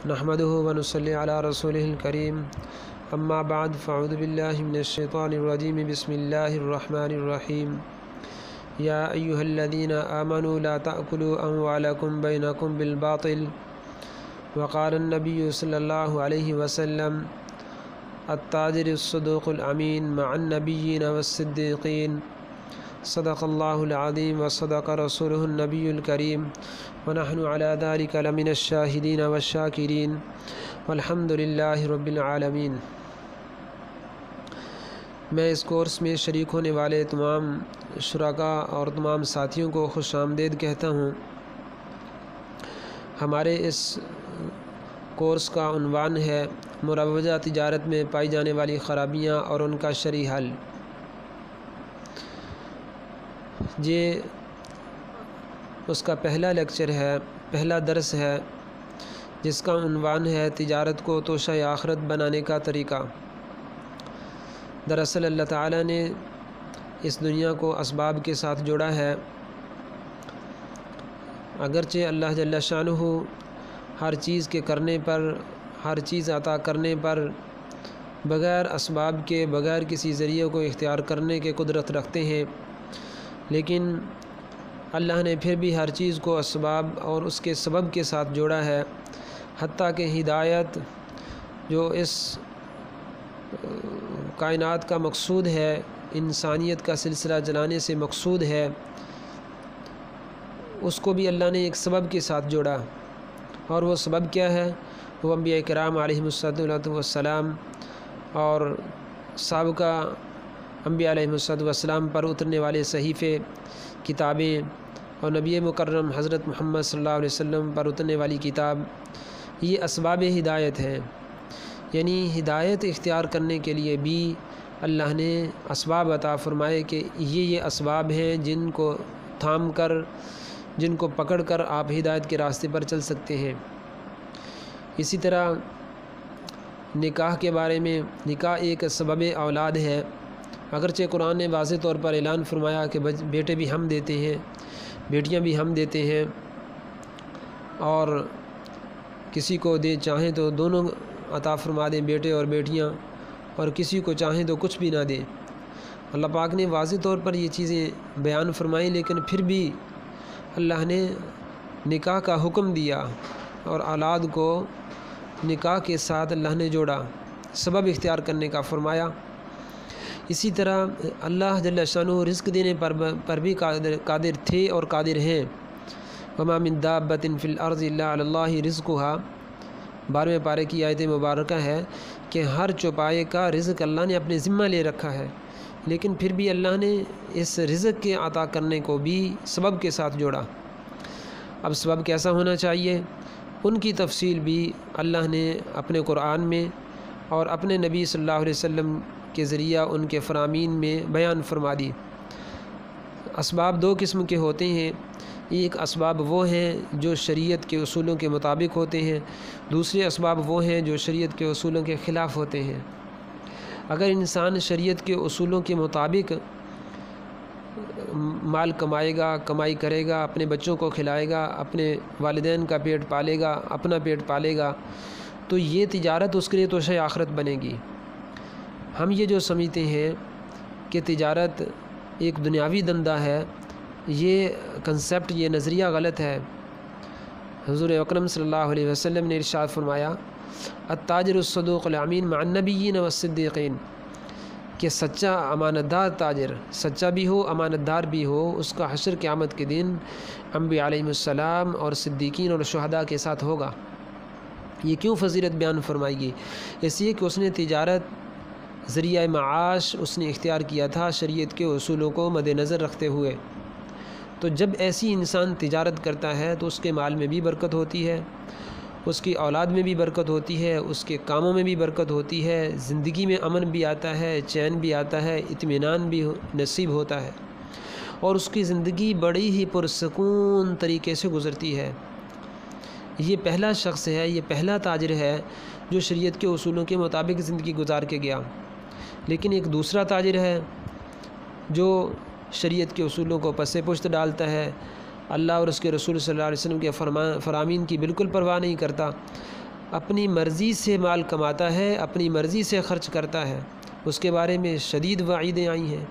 نحمده ونصلي على رسوله الكريم اما بعد فاعوذ بالله من الشيطان الرجيم بسم الله الرحمن الرحيم يا أيها الذين آمنوا لا تأكلوا أموالكم بينكم بالباطل وقال النبي صلى الله عليه وسلم التاجر الصدوق الأمين مع النبيين والصديقين صدق الله العظيم وصدق رسوله النبي الكريم ونحن على ذلك لمن الشاهدين والشاكرين والحمد لله رب العالمين۔ میں اس کورس میں شریک ہونے والے تمام شرکاء اور تمام ساتھیوں کو خوش آمدید کہتا ہوں۔ ہمارے اس کورس کا عنوان ہے مروجہ تجارت میں پائی جانے والی خرابیاں اور ان کا شرعی حل۔ یہ اس کا پہلا لیکچر ہے، پہلا درس ہے، جس کا عنوان ہے تجارت کو توشہ آخرت بنانے کا طریقہ۔ دراصل اللہ تعالیٰ نے اس دنیا کو اسباب کے ساتھ جوڑا ہے۔ اگرچہ اللہ جل شانہ ہر چیز کے کرنے پر، ہر چیز عطا کرنے پر بغیر اسباب کے، بغیر کسی ذریعے کو اختیار کرنے کے قدرت رکھتے ہیں، لیکن اللہ نے پھر بھی ہر چیز کو اسباب اور اس کے سبب کے ساتھ جوڑا ہے، حتیٰ کہ ہدایت جو اس کائنات کا مقصود ہے، انسانیت کا سلسلہ چلانے سے مقصود ہے، اس کو بھی اللہ نے ایک سبب کے ساتھ جوڑا۔ اور وہ سبب کیا ہے؟ وہ انبیاء کرام علیہم السلام اور سابقہ انبیاء علیہم السلام پر اترنے والے صحیفے، کتابیں، اور نبی مکرم حضرت محمد صلی اللہ علیہ وسلم پر اترنے والی کتاب، یہ اسباب ہدایت ہیں۔ یعنی ہدایت اختیار کرنے کے لیے بھی اللہ نے اسباب عطا فرمائے کہ یہ اسباب ہیں جن کو تھام کر، جن کو پکڑ کر آپ ہدایت کے راستے پر چل سکتے ہیں۔ اسی طرح نکاح کے بارے میں، نکاح ایک سبب اولاد ہے۔ اگرچہ قرآن نے واضح طور پر اعلان فرمایا کہ بیٹے بھی ہم دیتے ہیں، بیٹیاں بھی ہم دیتے ہیں، اور کسی کو دے چاہیں تو دونوں عطا فرما دیں، بیٹے اور بیٹیاں، اور کسی کو چاہیں تو کچھ بھی نہ دیں۔ اللہ پاک نے واضح طور پر یہ چیزیں بیان فرمائیں، لیکن پھر بھی اللہ نے نکاح کا حکم دیا اور اولاد کو نکاح کے ساتھ اللہ نے جوڑا، سبب اختیار کرنے کا فرمایا۔ اسی طرح اللہ جل شانہ رزق دینے پر بھی قادر تھے اور قادر ہیں۔ وما من دابۃ فی الارض الا علی اللہ رزقها، 12ویں پارے کی آیت مبارکہ ہے کہ ہر چوپائے کا رزق اللہ نے اپنے ذمہ لے رکھا ہے، لیکن پھر بھی اللہ نے اس رزق کے عطا کرنے کو بھی سبب کے ساتھ جوڑا۔ اب سبب کیسا ہونا چاہیے، ان کی تفصیل بھی اللہ نے اپنے قرآن میں اور اپنے نبی صلی اللہ علیہ وسلم کے ذریعہ ان کے فرامین میں بیان فرما دی۔ اسباب دو قسم کے ہوتے ہیں، ایک اسباب وہ ہیں جو شریعت کے اصولوں کے مطابق ہوتے ہیں، دوسرے اسباب وہ ہیں جو شریعت کے اصولوں کے خلاف ہوتے ہیں۔ اگر انسان شریعت کے اصولوں کے مطابق مال کمائے گا، کمائی کرے گا، اپنے بچوں کو کھلائے گا، اپنے والدین کا پیٹ پالے گا، اپنا پیٹ پالے گا، تو یہ تجارت اس کے لیے توشہ آخرت بنے گی۔ ہم یہ جو سمجھتے ہیں کہ تجارت ایک دنیاوی دندہ ہے، یہ کنسیپٹ، یہ نظریہ غلط ہے۔ حضور اکرم صلی اللہ علیہ وسلم نے ارشاد فرمایا التاجر الصدوق الامین مع النبیین والصدیقین، کہ سچا امانت دار تاجر، سچا بھی ہو، امانت دار بھی ہو، اس کا حشر قیامت کے دن انبیاء علیہم السلام اور صدیقین اور شہداء کے ساتھ ہوگا۔ یہ کیوں فضیلت بیان فرمائی گئی؟ اس لیے کہ اس نے تجارت ذریعہ معاش اس نے اختیار کیا تھا شریعت کے اصولوں کو مد نظر رکھتے ہوئے۔ تو جب ایسی انسان تجارت کرتا ہے تو اس کے مال میں بھی برکت ہوتی ہے، اس کی اولاد میں بھی برکت ہوتی ہے، اس کے کاموں میں بھی برکت ہوتی ہے، زندگی میں امن بھی آتا ہے، چین بھی آتا ہے، اطمینان بھی نصیب ہوتا ہے، اور اس کی زندگی بڑی ہی پرسکون طریقے سے گزرتی ہے۔ یہ پہلا شخص ہے، یہ پہلا تاجر ہے جو شریعت کے اصولوں کے مطابق زندگی گزار کے گیا۔ لیکن ایک دوسرا تاجر ہے جو شریعت کے اصولوں کو پس پشت ڈالتا ہے، اللہ اور اس کے رسول صلی اللہ علیہ وسلم کے فرامین کی بالکل پرواہ نہیں کرتا، اپنی مرضی سے مال کماتا ہے، اپنی مرضی سے خرچ کرتا ہے، اس کے بارے میں شدید وعیدیں آئی ہیں۔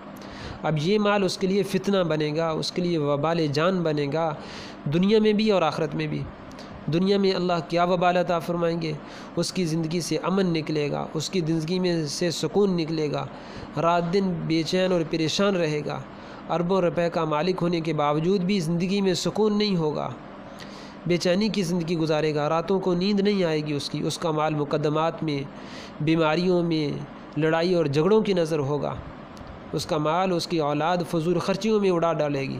اب یہ مال اس کے لیے فتنہ بنے گا، اس کے لیے وبال جان بنے گا، دنیا میں بھی اور آخرت میں بھی۔ دنیا میں اللہ کیا وبال عطا فرمائیں گے، اس کی زندگی سے امن نکلے گا، اس کی زندگی میں سے سکون نکلے گا، رات دن بے چین اور پریشان رہے گا، اربوں روپے کا مالک ہونے کے باوجود بھی زندگی میں سکون نہیں ہوگا، بے چینی کی زندگی گزارے گا، راتوں کو نیند نہیں آئے گی اس کا مال مقدمات میں، بیماریوں میں، لڑائی اور جھگڑوں کی نظر ہوگا، اس کا مال، اس کی اولاد فضول خرچیوں میں اڑا ڈالے گی۔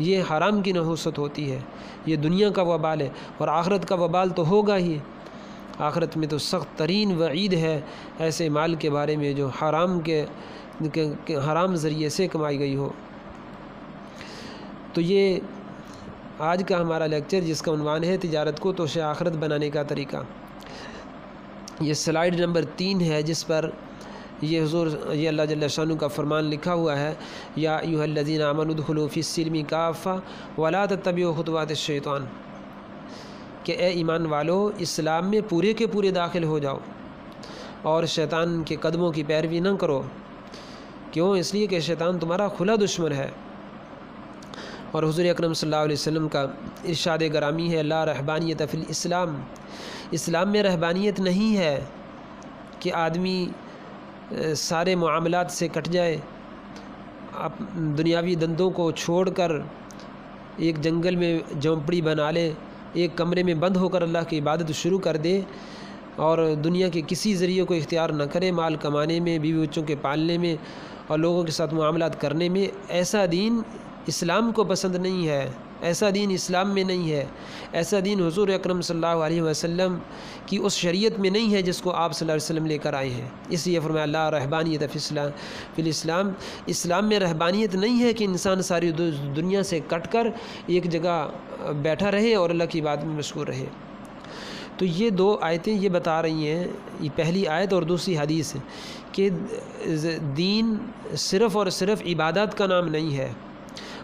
یہ حرام کی نحوست ہوتی ہے، یہ دنیا کا وبال ہے، اور آخرت کا وبال تو ہوگا ہی۔ آخرت میں تو سخت ترین وعید ہے ایسے مال کے بارے میں جو حرام ذریعے سے کمائی گئی ہو۔ تو یہ آج کا ہمارا لیکچر جس کا عنوان ہے تجارت کو توش آخرت بنانے کا طریقہ، یہ سلائیڈ نمبر 3 ہے، جس پر یہ اللہ جل شانہ کا فرمان لکھا ہوا ہے، یا ایھا الذین آمنوا ادخلوا فی السلم کافہ ولا تتبعوا خطوات الشیطان، کہ اے ایمان والو اسلام میں پورے کے پورے داخل ہو جاؤ اور شیطان کے قدموں کی پیروی نہ کرو۔ کیوں؟ اس لیے کہ شیطان تمہارا کھلا دشمن ہے۔ اور حضور اکرم صلی اللہ علیہ وسلم کا ارشاد گرامی ہے، لا رہبانیت فی الاسلام، اسلام میں رہبانیت نہیں ہے کہ آدمی سارے معاملات سے کٹ جائے، دنیاوی دندوں کو چھوڑ کر ایک جنگل میں جھونپڑی بنا لے، ایک کمرے میں بند ہو کر اللہ کی عبادت شروع کر دے اور دنیا کے کسی ذریعے کو اختیار نہ کرے، مال کمانے میں، بیوی بچوں کے پالنے میں اور لوگوں کے ساتھ معاملات کرنے میں۔ ایسا دین اسلام کو پسند نہیں ہے، ایسا دین اسلام میں نہیں ہے، ایسا دین حضور اکرم صلی اللہ علیہ وسلم کی اس شریعت میں نہیں ہے جس کو آپ صلی اللہ علیہ وسلم لے کر آئے ہیں۔ اس لیے فرمایا لا رہبانیت فی الاسلام، اسلام میں رہبانیت نہیں ہے کہ انسان ساری دنیا سے کٹ کر ایک جگہ بیٹھا رہے اور اللہ کی عبادت میں مشغول رہے۔ تو یہ 2 آیتیں یہ بتا رہی ہیں، یہ پہلی آیت اور دوسری حدیث، کہ دین صرف اور صرف عبادات کا نام نہیں ہے۔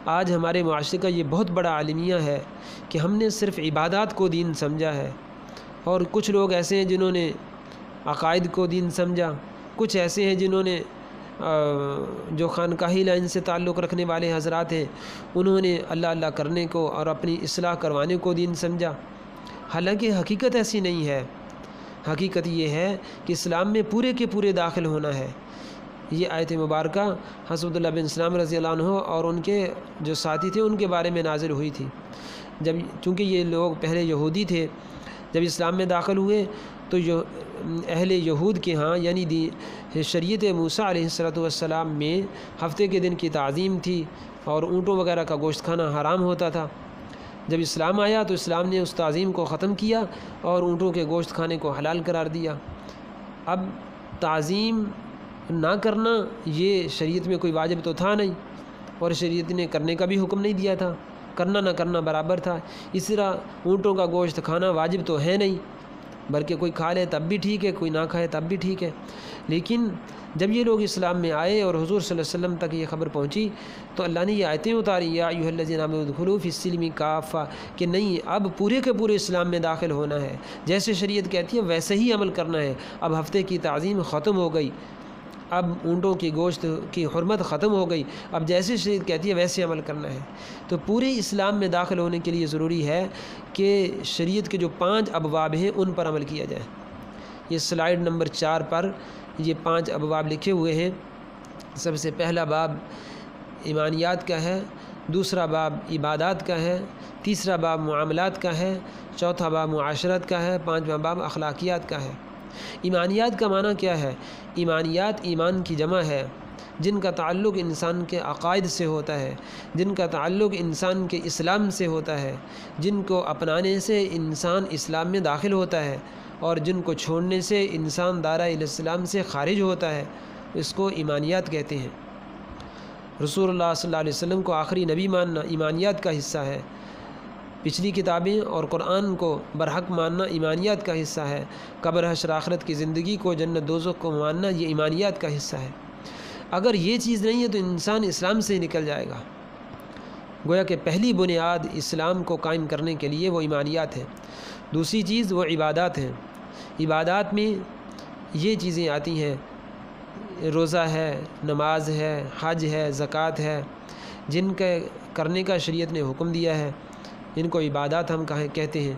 آج ہمارے معاشرے کا یہ بہت بڑا عالمیہ ہے کہ ہم نے صرف عبادات کو دین سمجھا ہے، اور کچھ لوگ ایسے ہیں جنہوں نے عقائد کو دین سمجھا، کچھ ایسے ہیں جنہوں نے جو خانقاہی لائن سے تعلق رکھنے والے حضرات ہیں انہوں نے اللہ اللہ کرنے کو اور اپنی اصلاح کروانے کو دین سمجھا۔ حالانکہ حقیقت ایسی نہیں ہے، حقیقت یہ ہے کہ اسلام میں پورے کے پورے داخل ہونا ہے۔ یہ آیت مبارکہ حضرت عبداللہ بن سلام رضی اللہ عنہ اور ان کے جو ساتھی تھے ان کے بارے میں نازل ہوئی تھی، چونکہ یہ لوگ پہلے یہودی تھے، جب اسلام میں داخل ہوئے تو اہل یہود کے ہاں یعنی شریعت موسیٰ علیہ السلام میں ہفتے کے دن کی تعظیم تھی اور اونٹوں وغیرہ کا گوشت کھانا حرام ہوتا تھا۔ جب اسلام آیا تو اسلام نے اس تعظیم کو ختم کیا اور اونٹوں کے گوشت کھانے کو حلال قرار دیا۔ اب تعظیم نہ کرنا یہ شریعت میں کوئی واجب تو تھا نہیں، اور شریعت نے کرنے کا بھی حکم نہیں دیا تھا، کرنا نہ کرنا برابر تھا۔ اس طرح اونٹوں کا گوشت کھانا واجب تو ہے نہیں، بلکہ کوئی کھا لے تب بھی ٹھیک ہے، کوئی نہ کھائے تب بھی ٹھیک ہے۔ لیکن جب یہ لوگ اسلام میں آئے اور حضور صلی اللہ علیہ وسلم تک یہ خبر پہنچی تو اللہ نے یہ آیتیں اتاری، یا ایھا الذین آمنوا ادخلوا فی السلم کافہ، کہ نہیں اب پورے کے پورے اسلام میں داخل ہونا ہے، جیسے شریعت کہتی ہے ویسے ہی عمل کرنا ہے۔ اب ہفتے کی تعظیم ختم ہو گئی، اب اونٹوں کی گوشت کی حرمت ختم ہو گئی، اب جیسے شریعت کہتی ہے ویسے عمل کرنا ہے۔ تو پورے اسلام میں داخل ہونے کے لیے ضروری ہے کہ شریعت کے جو 5 ابواب ہیں ان پر عمل کیا جائے۔ یہ سلائیڈ نمبر 4 پر یہ 5 ابواب لکھے ہوئے ہیں۔ سب سے پہلا باب ایمانیات کا ہے، دوسرا باب عبادات کا ہے، تیسرا باب معاملات کا ہے، چوتھا باب معاشرت کا ہے، 5واں باب اخلاقیات کا ہے۔ ایمانیات کا معنی کیا ہے؟ ایمانیات ایمان کی جمع ہے، جن کا تعلق انسان کے عقائد سے ہوتا ہے، جن کا تعلق انسان کے اسلام سے ہوتا ہے، جن کو اپنانے سے انسان اسلام میں داخل ہوتا ہے اور جن کو چھوڑنے سے انسان دائرہ الاسلام سے خارج ہوتا ہے، اس کو ایمانیات کہتے ہیں۔ رسول اللہ صلی اللہ علیہ وسلم کو آخری نبی ماننا ایمانیات کا حصہ ہے، پچھلی کتابیں اور قرآن کو برحق ماننا ایمانیات کا حصہ ہے، قبر حشر آخرت کی زندگی کو، جنت دوزخ کو ماننا یہ ایمانیات کا حصہ ہے۔ اگر یہ چیز نہیں ہے تو انسان اسلام سے ہی نکل جائے گا۔ گویا کہ پہلی بنیاد اسلام کو قائم کرنے کے لیے وہ ایمانیات ہے۔ دوسری چیز وہ عبادات ہیں۔ عبادات میں یہ چیزیں آتی ہیں، روزہ ہے، نماز ہے، حج ہے، زکوٰۃ ہے، جن کے کرنے کا شریعت نے حکم دیا ہے، ان کو عبادات ہم کہتے ہیں۔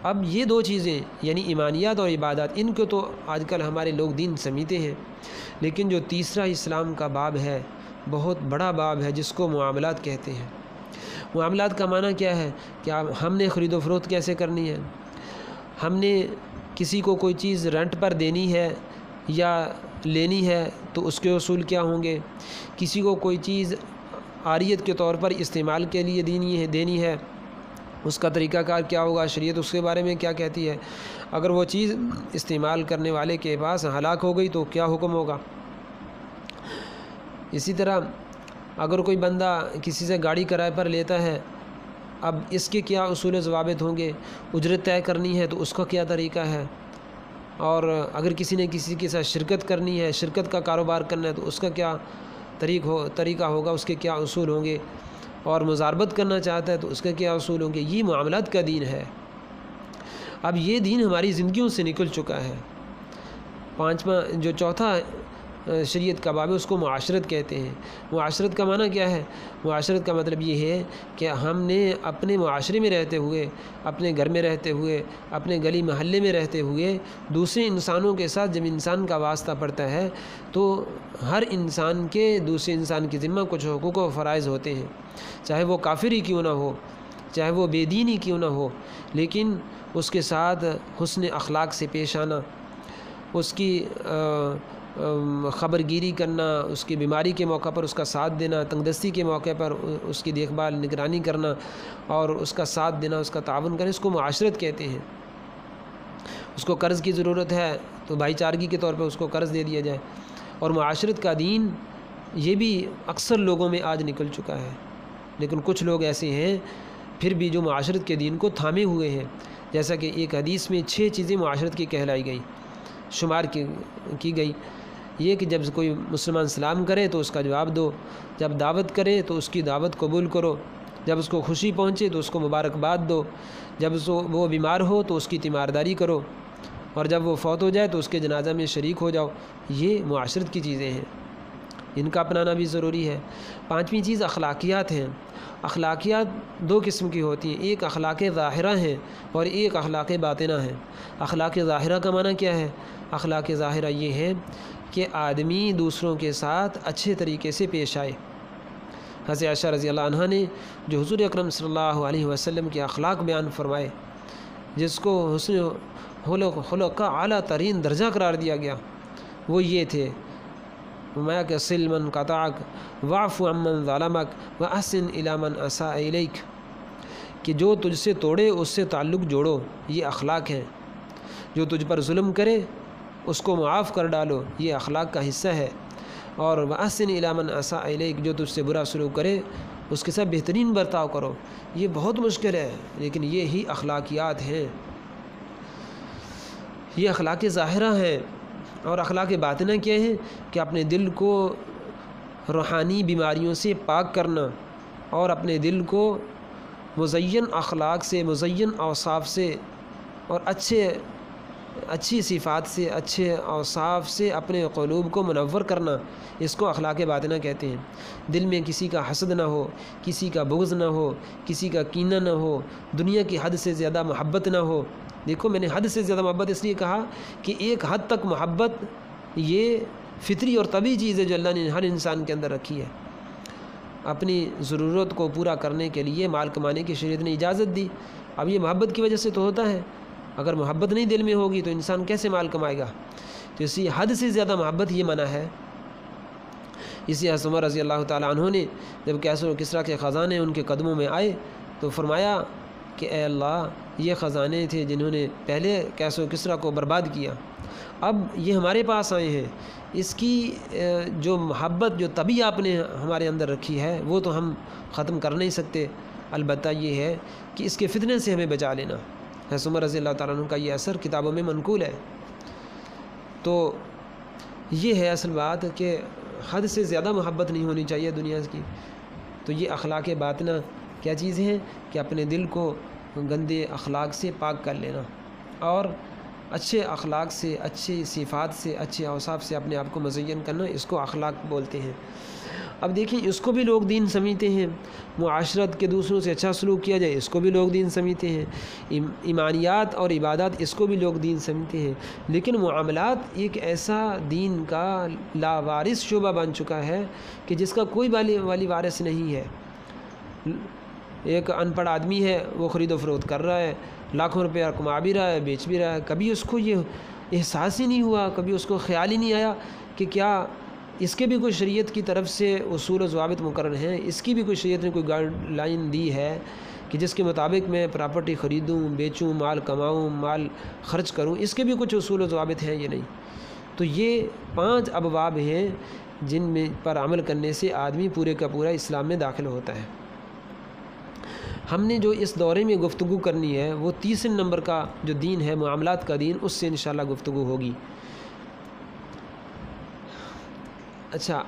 اب یہ دو چیزیں یعنی ایمانیات اور عبادات، ان کو تو آج کل ہمارے لوگ دین سمجھتے ہیں، لیکن جو تیسرا اسلام کا باب ہے، بہت بڑا باب ہے، جس کو معاملات کہتے ہیں۔ معاملات کا معنی کیا ہے کہ ہم نے خرید و فروخت کیسے کرنی ہے، ہم نے کسی کو کوئی چیز رینٹ پر دینی ہے یا لینی ہے تو اس کے اصول کیا ہوں گے، کسی کو کوئی چیز عاریت کے طور پر استعمال کے لیے دینی ہے، اس کا طریقہ کار کیا ہوگا، شریعت اس کے بارے میں کیا کہتی ہے، اگر وہ چیز استعمال کرنے والے کے پاس ہلاک ہو گئی تو کیا حکم ہوگا۔ اسی طرح اگر کوئی بندہ کسی سے گاڑی کرائے پر لیتا ہے، اب اس کے کیا اصول و ضوابط ہوں گے، اجرت طے کرنی ہے تو اس کا کیا طریقہ ہے، اور اگر کسی نے کسی کے ساتھ شرکت کرنی ہے، شرکت کا کاروبار کرنا ہے تو اس کا کیا طریقہ ہوگا، اس کے کیا اصول ہوں گے، اور مزاربت کرنا چاہتا ہے تو اس کے کیا اصول ہوں گے۔ یہ معاملات کا دین ہے۔ اب یہ دین ہماری زندگیوں سے نکل چکا ہے۔ پانچواں جو چوتھا شریعت کا باب ہے اس کو معاشرت کہتے ہیں۔ معاشرت کا معنی کیا ہے؟ معاشرت کا مطلب یہ ہے کہ ہم نے اپنے معاشرے میں رہتے ہوئے، اپنے گھر میں رہتے ہوئے، اپنے گلی محلے میں رہتے ہوئے دوسرے انسانوں کے ساتھ جب انسان کا واسطہ پڑتا ہے تو ہر انسان کے دوسرے انسان کے ذمہ کچھ حقوق و فرائض ہوتے ہیں، چاہے وہ کافر ہی کیوں نہ ہو، چاہے وہ بے دین ہی کیوں نہ ہو، لیکن اس کے ساتھ حسن اخلاق سے پیش آنا، اس کی خبر گیری کرنا، اس کی بیماری کے موقع پر اس کا ساتھ دینا، تنگ دستی کے موقع پر اس کی دیکھ بھال نگرانی کرنا اور اس کا ساتھ دینا، اس کا تعاون کرنا، اس کو معاشرت کہتے ہیں۔ اس کو قرض کی ضرورت ہے تو بھائی چارگی کے طور پہ اس کو قرض دے دیا جائے۔ اور معاشرت کا دین یہ بھی اکثر لوگوں میں آج نکل چکا ہے، لیکن کچھ لوگ ایسے ہیں پھر بھی جو معاشرت کے دین کو تھامے ہوئے ہیں، جیسا کہ ایک حدیث میں 6 چیزیں معاشرت کی کہلائی گئی، شمار کی گئی۔ یہ کہ جب کوئی مسلمان سلام کرے تو اس کا جواب دو، جب دعوت کرے تو اس کی دعوت قبول کرو، جب اس کو خوشی پہنچے تو اس کو مبارکباد دو، جب وہ بیمار ہو تو اس کی تیمارداری کرو، اور جب وہ فوت ہو جائے تو اس کے جنازہ میں شریک ہو جاؤ۔ یہ معاشرت کی چیزیں ہیں، ان کا اپنانا بھی ضروری ہے۔ 5ویں چیز اخلاقیات ہیں۔ اخلاقیات 2 قسم کی ہوتی ہیں، ایک اخلاق ظاہرہ ہیں اور ایک اخلاق باطنہ ہیں۔ اخلاق ظاہرہ کا معنی کیا ہے؟ اخلاق ظاہرہ یہ ہے کہ آدمی دوسروں کے ساتھ اچھے طریقے سے پیش آئے۔ حضرت عائشہ رضی اللہ عنہا نے جو حضور اکرم صلی اللہ علیہ وسلم کے اخلاق بیان فرمائے، جس کو حسن خلق کا اعلیٰ ترین درجہ قرار دیا گیا، وہ یہ تھے: فرمایا کہ صل من قطعک واعف عمن ظلمک واحسن الی من اساء الیک، کہ جو تجھ سے توڑے اس سے تعلق جوڑو، یہ اخلاق ہیں۔ جو تجھ پر ظلم کرے اس کو معاف کر ڈالو، یہ اخلاق کا حصہ ہے۔ اور واحسن الی من اساء الیک، جو تجھ سے برا سلوک کرے اس کے ساتھ بہترین برتاؤ کرو۔ یہ بہت مشکل ہے، لیکن یہ ہی اخلاقیات ہیں، یہ اخلاق ظاہرہ ہیں۔ اور اخلاق باطنہ کیا ہے؟ کہ اپنے دل کو روحانی بیماریوں سے پاک کرنا اور اپنے دل کو مزین اخلاق سے، مزین اوصاف سے اور اچھی صفات سے، اچھے اوصاف سے اپنے قلوب کو منور کرنا، اس کو اخلاق باطنہ کہتے ہیں۔ دل میں کسی کا حسد نہ ہو، کسی کا بغض نہ ہو، کسی کا کینہ نہ ہو، دنیا کی حد سے زیادہ محبت نہ ہو۔ دیکھو میں نے حد سے زیادہ محبت اس لیے کہا کہ ایک حد تک محبت یہ فطری اور طبیعی چیز ہے جو اللہ نے ہر انسان کے اندر رکھی ہے۔ اپنی ضرورت کو پورا کرنے کے لیے مال کمانے کی شریعت نے اجازت دی۔ اب یہ محبت کی وجہ سے تو ہوتا ہے، اگر محبت نہیں دل میں ہوگی تو انسان کیسے مال کمائے گا؟ تو اسی حد سے زیادہ محبت یہ منع ہے۔ اسی حضرت عمر رضی اللہ تعالیٰ عنہ نے جب کیسر و کسریٰ کے خزانے ان کے قدموں میں آئے تو فرمایا کہ اے اللہ، یہ خزانے تھے جنہوں نے پہلے کیسر و کسریٰ کو برباد کیا، اب یہ ہمارے پاس آئے ہیں، اس کی جو محبت جو طبیعی آپ نے ہمارے اندر رکھی ہے وہ تو ہم ختم کر نہیں سکتے، البتہ یہ ہے کہ اس کے فتنے سے ہمیں بچا لینا۔ حضرت عمر رضی اللہ تعالیٰ عنہ کا یہ اثر کتابوں میں منقول ہے۔ تو یہ ہے اصل بات کہ حد سے زیادہ محبت نہیں ہونی چاہیے دنیا کی۔ تو یہ اخلاق باطنہ کیا چیز ہے کہ اپنے دل کو گندے اخلاق سے پاک کر لینا اور اچھے اخلاق سے، اچھی صفات سے، اچھے اوصاف سے اپنے آپ کو مزین کرنا، اس کو اخلاق بولتے ہیں۔ اب دیکھیں اس کو بھی لوگ دین سمجھتے ہیں، معاشرت کے دوسروں سے اچھا سلوک کیا جائے اس کو بھی لوگ دین سمجھتے ہیں، ایمانیات اور عبادات اس کو بھی لوگ دین سمجھتے ہیں، لیکن معاملات ایک ایسا دین کا لاوارث شعبہ بن چکا ہے کہ جس کا کوئی والی وارث نہیں ہے۔ ایک ان پڑھ آدمی ہے، وہ خرید و فروخت کر رہا ہے، لاکھوں روپیہ کما بھی رہا ہے، بیچ بھی رہا ہے، کبھی اس کو یہ احساس ہی نہیں ہوا، کبھی اس کو خیال ہی نہیں آیا کہ کیا اس کے بھی کوئی شریعت کی طرف سے اصول و ضوابط مقرر ہیں، اس کی بھی کوئی شریعت نے کوئی گائیڈ لائن دی ہے کہ جس کے مطابق میں پراپرٹی خریدوں، بیچوں، مال کماؤں، مال خرچ کروں، اس کے بھی کچھ اصول و ضوابط ہیں یا نہیں۔ تو یہ 5 ابواب ہیں جن میں پر عمل کرنے سے آدمی پورے کا پورا اسلام میں داخل ہوتا ہے۔ ہم نے جو اس دورے میں گفتگو کرنی ہے وہ 30 نمبر کا جو دین ہے، معاملات کا دین، اس سے انشاءاللہ گفتگو ہوگی۔ اچھا،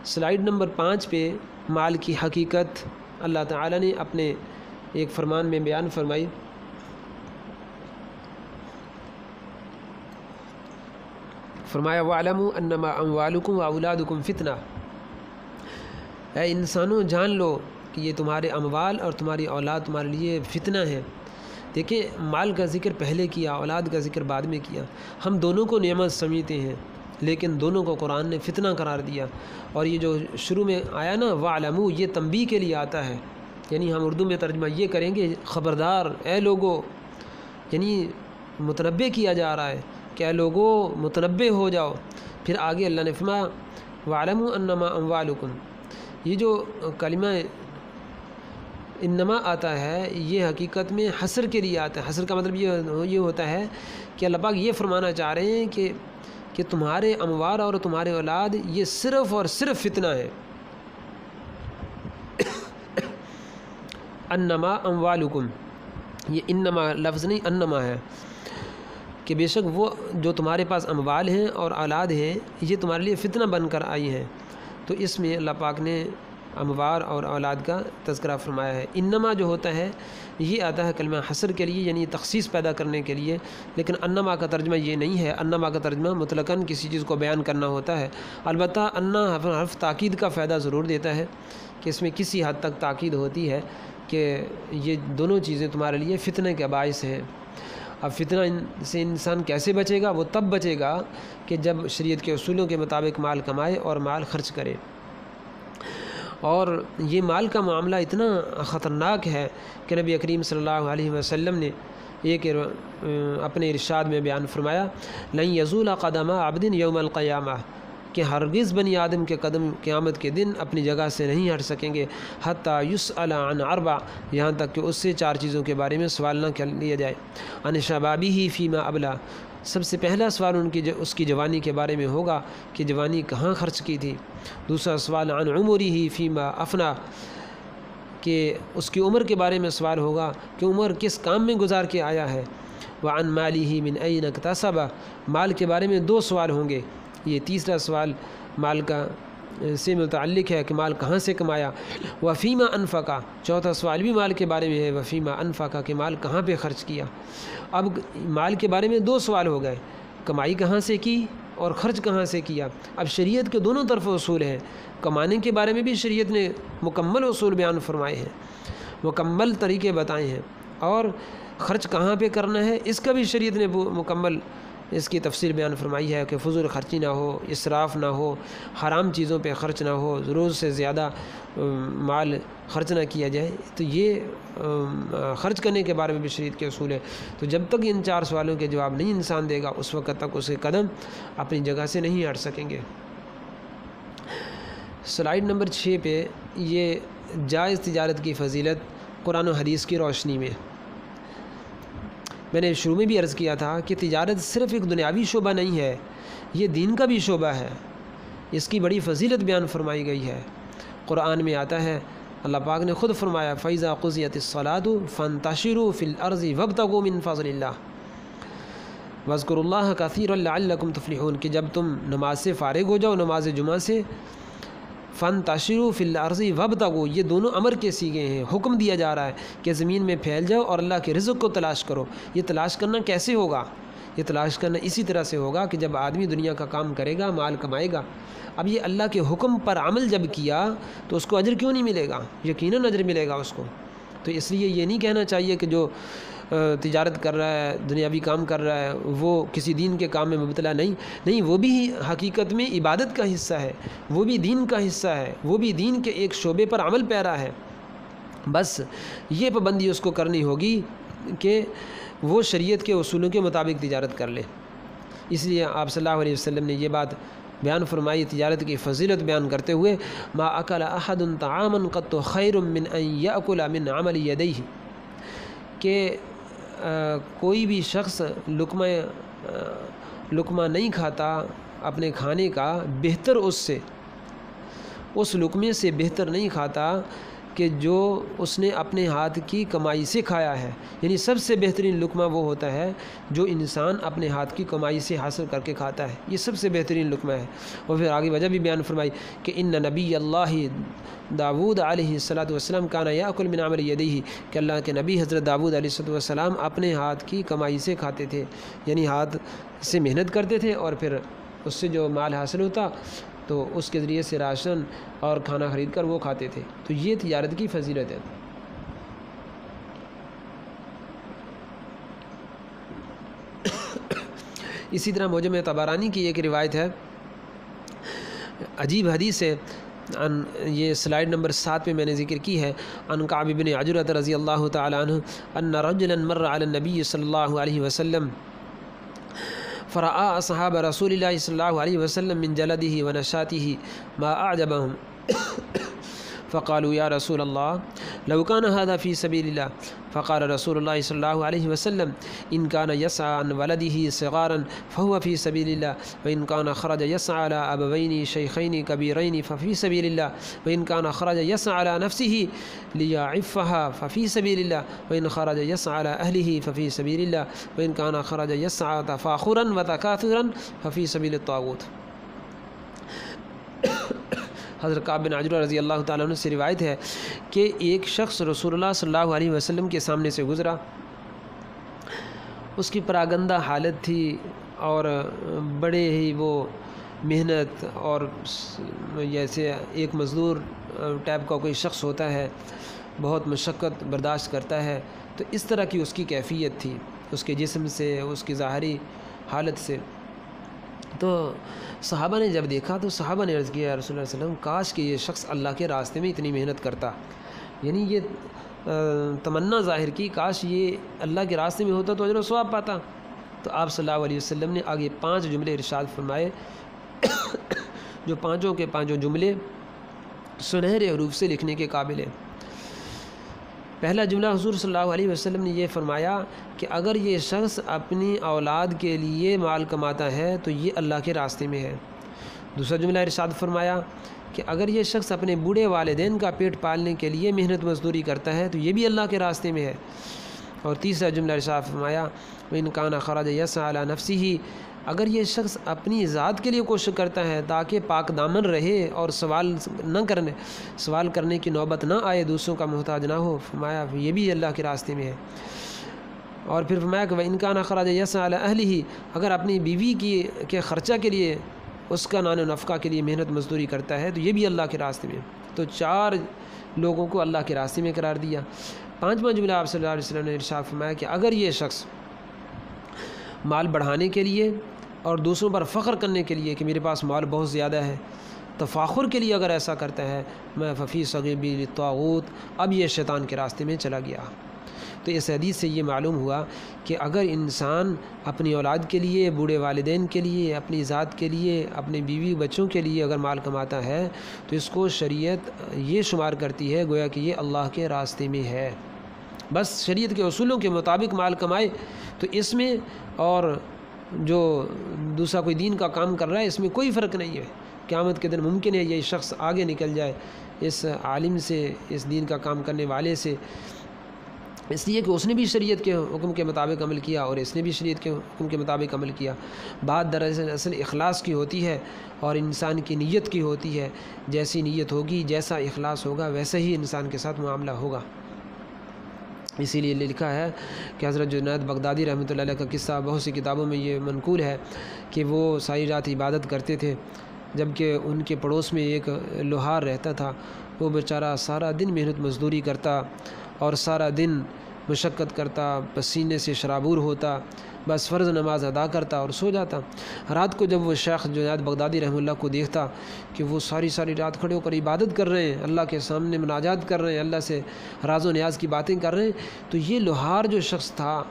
سلائیڈ نمبر 5 پہ مال کی حقیقت اللہ تعالیٰ نے اپنے ایک فرمان میں بیان فرمائی۔ فرمایا وَاعْلَمُوا أَنَّمَا أَمْوَالُكُمْ وَأَوْلَادُكُمْ فِتْنَةٌ، اے انسانوں جان لو کہ یہ تمہارے اموال اور تمہاری اولاد تمہارے لیے فتنہ ہے۔ دیکھیں مال کا ذکر پہلے کیا، اولاد کا ذکر بعد میں کیا۔ ہم دونوں کو نعمت سمجھتے ہیں لیکن دونوں کو قرآن نے فتنہ قرار دیا، اور یہ جو شروع میں آیا نا وَاعْلَمُوا، یہ تنبیہ کے لیے آتا ہے، یعنی ہم اردو میں ترجمہ یہ کریں گے خبردار اے لوگو، یعنی متنبہ کیا جا رہا ہے کہ اے لوگو متنبہ ہو جاؤ۔ پھر آگے اللہ نے فرمایا وَاعْلَمُوا أَنَّمَا أَمْوَالُكُمْ، یہ جو کلمہ انما آتا ہے یہ حقیقت میں حصر کے لیے آتا ہے۔ حصر کا مطلب یہ ہوتا ہے کہ اللہ پاک یہ فرمانا چاہ رہے ہیں کہ تمہارے اموال اور تمہارے اولاد یہ صرف اور صرف فتنہ ہے۔ انما اموالکم، یہ انما لفظ نہیں انما ہے، کہ بے شک وہ جو تمہارے پاس اموال ہیں اور اولاد ہیں یہ تمہارے لیے فتنہ بن کر آئی ہیں۔ تو اس میں اللہ پاک نے اموال اور اولاد کا تذکرہ فرمایا ہے۔ انما جو ہوتا ہے یہ آتا ہے کلمہ حصر کے لیے، یعنی تخصیص پیدا کرنے کے لیے، لیکن انما کا ترجمہ یہ نہیں ہے۔ انما کا ترجمہ مطلقاً کسی چیز کو بیان کرنا ہوتا ہے۔ البتہ انا حرف تاکید کا فائدہ ضرور دیتا ہے کہ اس میں کسی حد تک تاکید ہوتی ہے کہ یہ دونوں چیزیں تمہارے لیے فتنہ کا باعث ہیں۔ اب فتنہ سے انسان کیسے بچے گا؟ وہ تب بچے گا کہ جب شریعت کے اصولوں کے مطابق مال کمائے اور مال خرچ کرے۔ اور یہ مال کا معاملہ اتنا خطرناک ہے کہ نبی کریم صلی اللہ علیہ وسلم نے ایک اپنے ارشاد میں بیان فرمایا لن یزول قدم عبد یوم القیامہ، کہ ہرگز بنی آدم کے قدم قیامت کے دن اپنی جگہ سے نہیں ہٹ سکیں گے، حتیٰ یسأل عن اربع، یہاں تک کہ اس سے 4 چیزوں کے بارے میں سوال نہ کر لیا جائے۔ عن شبابہ فیما ابلا، سب سے پہلا سوال اس کی جوانی کے بارے میں ہوگا کہ جوانی کہاں خرچ کی تھی۔ دوسرا سوال عن عمرہ فیما افنا، کہ اس کی عمر کے بارے میں سوال ہوگا کہ عمر کس کام میں گزار کے آیا ہے۔ وعن مالہ من این اکتسب، مال کے بارے میں 2 سوال ہوں گے۔ یہ تیسرا سوال مال کا سے متعلق ہے کہ مال کہاں سے کمایا۔ وفیما انفقا، چوتھا سوال بھی مال کے بارے میں ہے، وفیما انفقا، کہ مال کہاں پہ خرچ کیا۔ اب مال کے بارے میں 2 سوال ہو گئے، کمائی کہاں سے کی اور خرچ کہاں سے کیا۔ اب شریعت کے دونوں طرف اصول ہیں، کمانے کے بارے میں بھی شریعت نے مکمل اصول بیان فرمائے ہیں، مکمل طریقے بتائے ہیں، اور خرچ کہاں پہ کرنا ہے اس کا بھی شریعت نے مکمل اس کی تفسیر بیان فرمائی ہے کہ فضول خرچی نہ ہو، اسراف نہ ہو، حرام چیزوں پہ خرچ نہ ہو، ضرورت سے زیادہ مال خرچ نہ کیا جائے۔ تو یہ خرچ کرنے کے بارے میں بھی شریعت کے اصول ہے۔ تو جب تک ان 4 سوالوں کے جواب نہیں انسان دے گا اس وقت تک اس کے قدم اپنی جگہ سے نہیں ہٹ سکیں گے۔ سلائیڈ نمبر 6 پہ یہ جائز تجارت کی فضیلت قرآن و حدیث کی روشنی میں نے شروع میں بھی عرض کیا تھا کہ تجارت صرف ایک دنیاوی شعبہ نہیں ہے، یہ دین کا بھی شعبہ ہے، اس کی بڑی فضیلت بیان فرمائی گئی ہے۔ قرآن میں آتا ہے، اللہ پاک نے خود فرمایا فَإِذَا قُضِيَتِ الصَّلَاةُ فَانتَشِرُوا فِي الْأَرْضِ وَابْتَغُوا مِن فَضْلِ اللَّهِ وَاذْكُرُوا اللَّهَ كَثِيرًا لَعَلَّكُمْ تُفْلِحُونَ، کہ جب تم نماز سے فارغ ہو جاؤ، نماز جمعہ سے، فَانتَشِرُوا فِي الْأَرْضِ وَابْتَغُوا، یہ دونوں امر کے صیغے ہیں، حکم دیا جا رہا ہے کہ زمین میں پھیل جاؤ اور اللہ کے رزق کو تلاش کرو۔ یہ تلاش کرنا کیسے ہوگا؟ یہ تلاش کرنا اسی طرح سے ہوگا کہ جب آدمی دنیا کا کام کرے گا، مال کمائے گا، اب یہ اللہ کے حکم پر عمل جب کیا تو اس کو اجر کیوں نہیں ملے گا؟ یقیناً اجر ملے گا اس کو۔ تو اس لیے یہ نہیں کہنا چاہیے کہ جو تجارت کر رہا ہے، دنیاوی کام کر رہا ہے، وہ کسی دین کے کام میں مبتلا نہیں، وہ بھی حقیقت میں عبادت کا حصہ ہے، وہ بھی دین کا حصہ ہے، وہ بھی دین کے ایک شعبے پر عمل پیرا ہے۔ بس یہ پابندی اس کو کرنی ہوگی کہ وہ شریعت کے اصولوں کے مطابق تجارت کر لے۔ اس لیے آپ صلی اللہ علیہ وسلم نے یہ بات بیان فرمائی تجارت کی فضیلت بیان کرتے ہوئے، ما اکل احد طعاما قط خیر من ان یاکل من عمل یدیہ، کہ کوئی بھی شخص لقمہ نہیں کھاتا اپنے کھانے کا بہتر اس لقمے سے بہتر نہیں کھاتا کہ جو اس نے اپنے ہاتھ کی کمائی سے کھایا ہے۔ یعنی سب سے بہترین لقمہ وہ ہوتا ہے جو انسان اپنے ہاتھ کی کمائی سے حاصل کر کے کھاتا ہے، یہ سب سے بہترین لقمہ ہے۔ اور پھر آگے وجہ بھی بیان فرمائی کہ ان نبی اللہ داود علیہ السلام کان یاکل من عمل یدیہ، کہ اللہ کے نبی حضرت داود علیہ السلام اپنے ہاتھ کی کمائی سے کھاتے تھے، یعنی ہاتھ سے محنت کرتے تھے اور پھر اس سے جو مال حاصل ہوتا تو اس کے ذریعے سے راشن اور کھانا خرید کر وہ کھاتے تھے۔ تو یہ تجارت کی فضیلت ہے۔ اسی طرح موجم طبرانی کی ایک روایت ہے، عجیب حدیث ہے، یہ سلائیڈ نمبر 7 پہ میں نے ذکر کی ہے، ان کعب بن عجرہ رضی اللہ تعالی عنہ ان رجلا مر علی النبی صلی اللہ علیہ وسلم فرآ اصحاب رسول اللہ صلی اللہ علیہ وسلم من جلده ونشاته ما اعجبهم فقالوا یا رسول اللہ لو كان هذا في سبيل الله، فقال رسول الله صلی اللہ علیہ وسلم ان كان يسعى عن ولده صغارا فهو في سبيل الله، وإن كان خرج يسعى على أبوين شيخين كبيرين ففي سبيل الله، وإن كان خرج يسعى على نفسه ليعفها ففي سبيل الله، وإن خرج يسعى على أهله ففي سبيل الله، وإن كان خرج يسعى تفاخرا وتكاثرا ففي سبيل الطاغوت۔ حضرت کعب بن عجرہ رضی اللہ تعالیٰ عنہ سے روایت ہے کہ ایک شخص رسول اللہ صلی اللہ علیہ وسلم کے سامنے سے گزرا، اس کی پراگندہ حالت تھی اور بڑے ہی وہ محنت اور جیسے ایک مزدور ٹائپ کا کوئی شخص ہوتا ہے، بہت مشقت برداشت کرتا ہے، تو اس طرح کی اس کی کیفیت تھی، اس کے جسم سے، اس کی ظاہری حالت سے۔ تو صحابہ نے جب دیکھا تو صحابہ نے عرض کیا یا رسول اللہ صلی اللہ علیہ وسلم کاش کہ یہ شخص اللہ کے راستے میں اتنی محنت کرتا، یعنی یہ تمنا ظاہر کی کاش یہ اللہ کے راستے میں ہوتا تو اجر و ثواب پاتا۔ تو آپ صلی اللہ علیہ وسلم نے آگے 5 جملے ارشاد فرمائے جو پانچوں کے پانچوں جملے سنہرے حروف سے لکھنے کے قابل ہیں۔ پہلا جملہ حضور صلی اللہ علیہ وسلم نے یہ فرمایا کہ اگر یہ شخص اپنی اولاد کے لیے مال کماتا ہے تو یہ اللہ کے راستے میں ہے۔ دوسرا جملہ ارشاد فرمایا کہ اگر یہ شخص اپنے بوڑھے والدین کا پیٹ پالنے کے لیے محنت مزدوری کرتا ہے تو یہ بھی اللہ کے راستے میں ہے۔ اور تیسرا جملہ ارشاد فرمایا وَإِنْ كَانَ خَرَجَ يَسْعَى عَلَى نَفْسِهِ، اگر یہ شخص اپنی ذات کے لیے کوشش کرتا ہے تاکہ پاک دامن رہے اور سوال کرنے کی نوبت نہ آئے، دوسروں کا محتاج نہ ہو، فرمایا یہ بھی اللہ کے راستے میں ہے۔ اور پھر فرمایا کہ وَإِنْ كَانَ خَرَجَ يَسْعَى عَلَى أَهْلِهِ، اگر اپنی بیوی کے خرچہ کے لیے، اس کا نان و نفقہ کے لیے محنت مزدوری کرتا ہے تو یہ بھی اللہ کے راستے میں۔ تو 4 لوگوں کو اللہ کے راستے میں قرار دیا۔ 5واں جملہ آپ صلی اللہ علیہ وسلم نے ارشاد فرمایا کہ اگر یہ شخص مال بڑھانے کے لیے اور دوسروں پر فخر کرنے کے لیے کہ میرے پاس مال بہت زیادہ ہے، تفاخر کے لیے اگر ایسا کرتا ہے، میں ففی سبیل الطاغوت، اب یہ شیطان کے راستے میں چلا گیا۔ تو اس حدیث سے یہ معلوم ہوا کہ اگر انسان اپنی اولاد کے لیے، بوڑھے والدین کے لیے، اپنی ذات کے لیے، اپنے بیوی بچوں کے لیے اگر مال کماتا ہے تو اس کو شریعت یہ شمار کرتی ہے گویا کہ یہ اللہ کے راستے میں ہے۔ بس شریعت کے اصولوں کے مطابق مال کمائے تو اس میں اور جو دوسرا کوئی دین کا کام کر رہا ہے اس میں کوئی فرق نہیں ہے۔ قیامت کے دن ممکن ہے یہ شخص آگے نکل جائے اس عالم سے، اس دین کا کام کرنے والے سے، اس لیے کہ اس نے بھی شریعت کے حکم کے مطابق عمل کیا اور اس نے بھی شریعت کے حکم کے مطابق عمل کیا۔ بات دراصل اخلاص کی ہوتی ہے اور انسان کی نیت کی ہوتی ہے، جیسی نیت ہوگی، جیسا اخلاص ہوگا، ویسا ہی انسان کے ساتھ معاملہ ہوگا۔ اسی لیے لکھا ہے کہ حضرت جنید بغدادی رحمۃ اللہ علیہ کا قصہ بہت سی کتابوں میں یہ منقول ہے کہ وہ ساری رات عبادت کرتے تھے، جبکہ ان کے پڑوس میں ایک لوہار رہتا تھا۔ وہ بیچارہ سارا دن محنت مزدوری کرتا اور سارا دن مشقت کرتا، پسینے سے شرابور ہوتا، بس فرض نماز ادا کرتا اور سو جاتا۔ رات کو جب وہ شیخ جنید بغدادی رحمہ اللہ کو دیکھتا کہ وہ ساری رات کھڑے ہو کر عبادت کر رہے ہیں، اللہ کے سامنے مناجات کر رہے ہیں، اللہ سے راز و نیاز کی باتیں کر رہے ہیں، تو یہ لوہار جو شخص تھا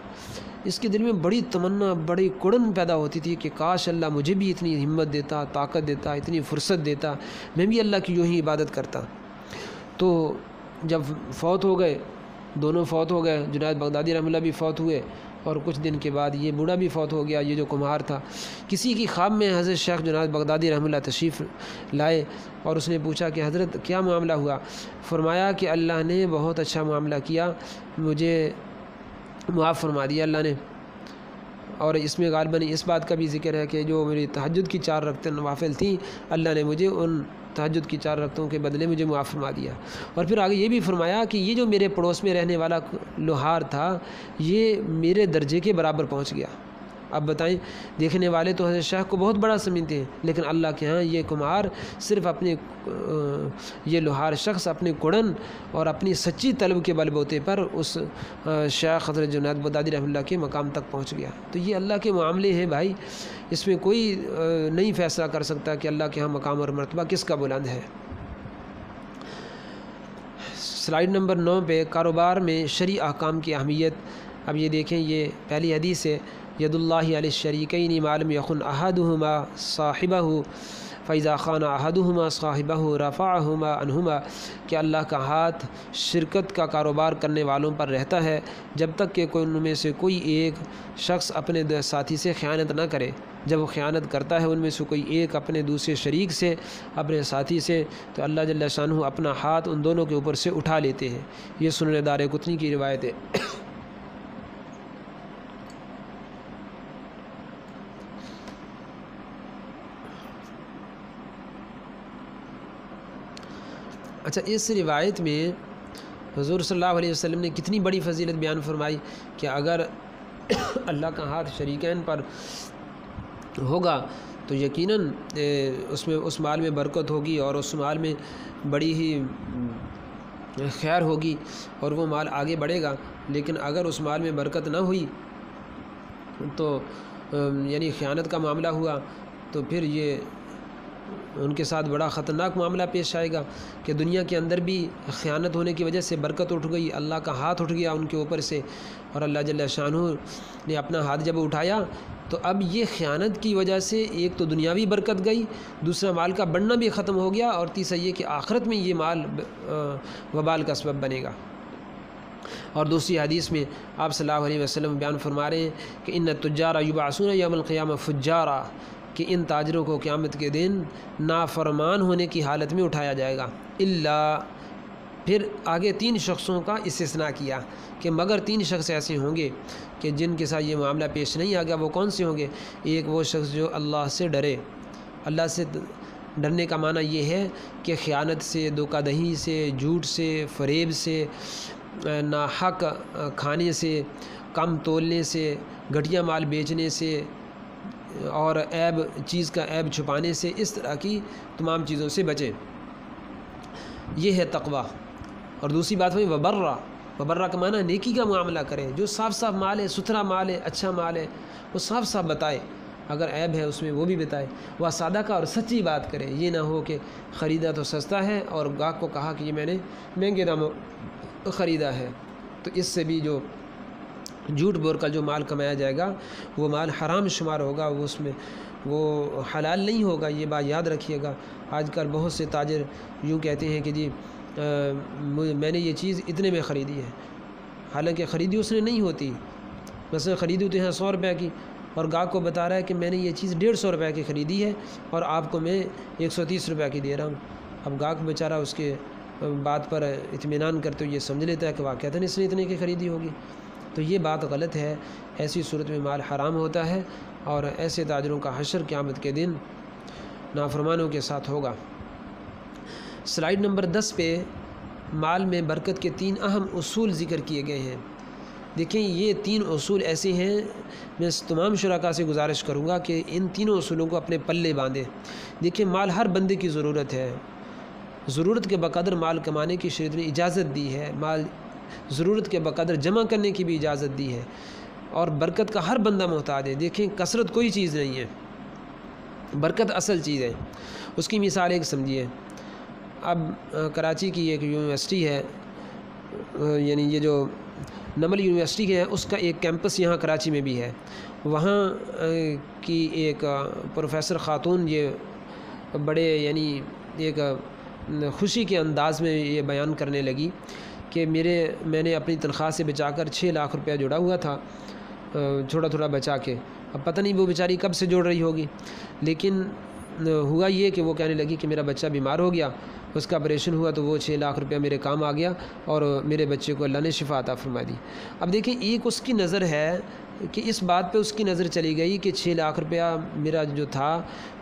اس کے دل میں بڑی تمنا، بڑی کڑن پیدا ہوتی تھی کہ کاش اللہ مجھے بھی اتنی ہمت دیتا، طاقت دیتا، اتنی فرصت دیتا، میں بھی اللہ کی یوں ہی عبادت کرتا۔ تو جب فوت ہو گئے، دونوں فوت ہو گئے، جنید بغدادی رحمہ اللہ بھی فوت ہوئے، اور کچھ دن کے بعد یہ بوڑھا بھی فوت ہو گیا، یہ جو کمہار تھا۔ کسی کی خواب میں حضرت شیخ جنید بغدادی رحمہ اللہ تشریف لائے اور اس نے پوچھا کہ حضرت کیا معاملہ ہوا؟ فرمایا کہ اللہ نے بہت اچھا معاملہ کیا، مجھے معاف فرما دیا اللہ نے۔ اور اس میں غالباً اس بات کا بھی ذکر ہے کہ جو میری تہجد کی 4 رکعتیں نوافل تھیں، اللہ نے مجھے ان تہجد کی 4 رکعتوں کے بدلے مجھے معاف فرما دیا۔ اور پھر آگے یہ بھی فرمایا کہ یہ جو میرے پڑوس میں رہنے والا لوہار تھا، یہ میرے درجے کے برابر پہنچ گیا۔ اب بتائیں، دیکھنے والے تو حضرت شیخ کو بہت بڑا سمجھتے ہیں، لیکن اللہ کے ہاں یہ کمہار صرف یہ لوہار شخص اپنے کڑن اور اپنی سچی طلب کے بل بوتے پر اس شیخ حضرت جنید بغدادی رحمہ اللہ کے مقام تک پہنچ گیا۔ تو یہ اللہ کے معاملے ہیں بھائی، اس میں کوئی نہیں فیصلہ کر سکتا کہ اللہ کے ہاں مقام اور مرتبہ کس کا بلند ہے۔ سلائیڈ نمبر 9 پہ کاروبار میں شرعی احکام کی اہمیت۔ اب یہ دیکھیں، یہ پہلی حدیث ہے، ید اللہ علی الشریکین ما لم یخن احدہما صاحبہ فاذا خان احدہما صاحبہ رفعہما عنہما، کہ اللہ کا ہاتھ شرکت کا کاروبار کرنے والوں پر رہتا ہے جب تک کہ کوئی ان میں سے کوئی ایک شخص اپنے ساتھی سے خیانت نہ کرے۔ جب وہ خیانت کرتا ہے ان میں سے کوئی ایک اپنے دوسرے شریک سے، اپنے ساتھی سے، تو اللہ جل شانہ اپنا ہاتھ ان دونوں کے اوپر سے اٹھا لیتے ہیں۔ یہ سنن دارقطنی کی روایت ہے۔ اچھا، اس روایت میں حضور صلی اللہ علیہ وسلم نے کتنی بڑی فضیلت بیان فرمائی کہ اگر اللہ کا ہاتھ شریکین پر ہوگا تو یقیناً اس مال میں برکت ہوگی اور اس مال میں بڑی ہی خیر ہوگی اور وہ مال آگے بڑھے گا۔ لیکن اگر اس مال میں برکت نہ ہوئی تو یعنی خیانت کا معاملہ ہوا تو پھر یہ ان کے ساتھ بڑا خطرناک معاملہ پیش آئے گا کہ دنیا کے اندر بھی خیانت ہونے کی وجہ سے برکت اٹھ گئی، اللہ کا ہاتھ اٹھ گیا ان کے اوپر سے، اور اللہ جل شانہ نے اپنا ہاتھ جب اٹھایا تو اب یہ خیانت کی وجہ سے ایک تو دنیاوی برکت گئی، دوسرا مال کا بڑھنا بھی ختم ہو گیا، اور تیسرا یہ کہ آخرت میں یہ مال وبال کا سبب بنے گا۔ اور دوسری حدیث میں آپ صلی اللہ علیہ وسلم بیان فرما رہے ہیں کہ ان التجار یبعثون یوم القیامہ فجارا، کہ ان تاجروں کو قیامت کے دن نافرمان ہونے کی حالت میں اٹھایا جائے گا، الا، پھر آگے 3 شخصوں کا استثناء کیا کہ مگر 3 شخص ایسے ہوں گے کہ جن کے ساتھ یہ معاملہ پیش نہیں آ گیا۔ وہ کون سے ہوں گے؟ ایک وہ شخص جو اللہ سے ڈرے۔ اللہ سے ڈرنے کا معنی یہ ہے کہ خیانت سے، دھوکہ دہی سے، جھوٹ سے، فریب سے، ناحق کھانے سے، کم تولنے سے، گھٹیا مال بیچنے سے، اور چیز کا عیب چھپانے سے، اس طرح کی تمام چیزوں سے بچیں۔ یہ ہے تقویٰ۔ اور دوسری بات ہوئی وبرہ کا معنی نیکی کا معاملہ کریں، جو صاف صاف مال ہے، ستھرا مال ہے، اچھا مال ہے، وہ صاف صاف بتائے، اگر عیب ہے اس میں وہ بھی بتائے۔ وہ صادقہ اور سچی بات کرے، یہ نہ ہو کہ خریدا تو سستا ہے اور گاہک کو کہا کہ یہ میں نے مہنگے داموں خریدا ہے، تو اس سے بھی جو جھوٹ بول کر جو مال کمایا جائے گا وہ مال حرام شمار ہوگا، وہ اس میں وہ حلال نہیں ہوگا۔ یہ بات یاد رکھیے گا۔ آج کل بہت سے تاجر یوں کہتے ہیں کہ جی میں نے یہ چیز اتنے میں خریدی ہے، حالانکہ خریدی اس نے نہیں ہوتی۔ مثلا خریدی ہوتے ہیں 100 روپے کی، اور گاہک کو بتا رہا ہے کہ میں نے یہ چیز 150 روپے کی خریدی ہے اور آپ کو میں 130 روپے کی دے رہا ہوں۔ اب گاہک بیچارہ اس کے بات پر اطمینان کرتے ہوئے یہ سمجھ لیتا ہے کہ واقعتاً اس نے اتنے کی خریدی ہوگی، تو یہ بات غلط ہے۔ ایسی صورت میں مال حرام ہوتا ہے، اور ایسے تاجروں کا حشر قیامت کے دن نافرمانوں کے ساتھ ہوگا۔ سلائیڈ نمبر 10 پہ مال میں برکت کے 3 اہم اصول ذکر کیے گئے ہیں۔ دیکھیں یہ 3 اصول ایسے ہیں، میں تمام شرکاء سے گزارش کروں گا کہ ان تینوں اصولوں کو اپنے پلے باندھیں۔ دیکھیں مال ہر بندے کی ضرورت ہے، ضرورت کے بقدر مال کمانے کی شریعت نے اجازت دی ہے، مال ضرورت کے بقدر جمع کرنے کی بھی اجازت دی ہے، اور برکت کا ہر بندہ محتاج ہے۔ دیکھیں کثرت کوئی چیز نہیں ہے، برکت اصل چیز ہے۔ اس کی مثال ایک سمجھیے، اب کراچی کی ایک یونیورسٹی ہے، یعنی یہ جو نمل یونیورسٹی ہے اس کا ایک کیمپس یہاں کراچی میں بھی ہے، وہاں کی ایک پروفیسر خاتون یہ بڑے یعنی ایک خوشی کے انداز میں یہ بیان کرنے لگی کہ میں نے اپنی تنخواہ سے بچا کر 6 لاکھ روپیہ جوڑا ہوا تھا، تھوڑا تھوڑا بچا کے، اب پتہ نہیں وہ بیچاری کب سے جوڑ رہی ہوگی، لیکن ہوا یہ کہ وہ کہنے لگی کہ میرا بچہ بیمار ہو گیا، اس کا آپریشن ہوا تو وہ 6 لاکھ روپیہ میرے کام آ گیا اور میرے بچے کو اللہ نے شفا عطا فرما دی۔ اب دیکھیں ایک اس کی نظر ہے کہ اس بات پہ اس کی نظر چلی گئی کہ 6 لاکھ روپیہ میرا جو تھا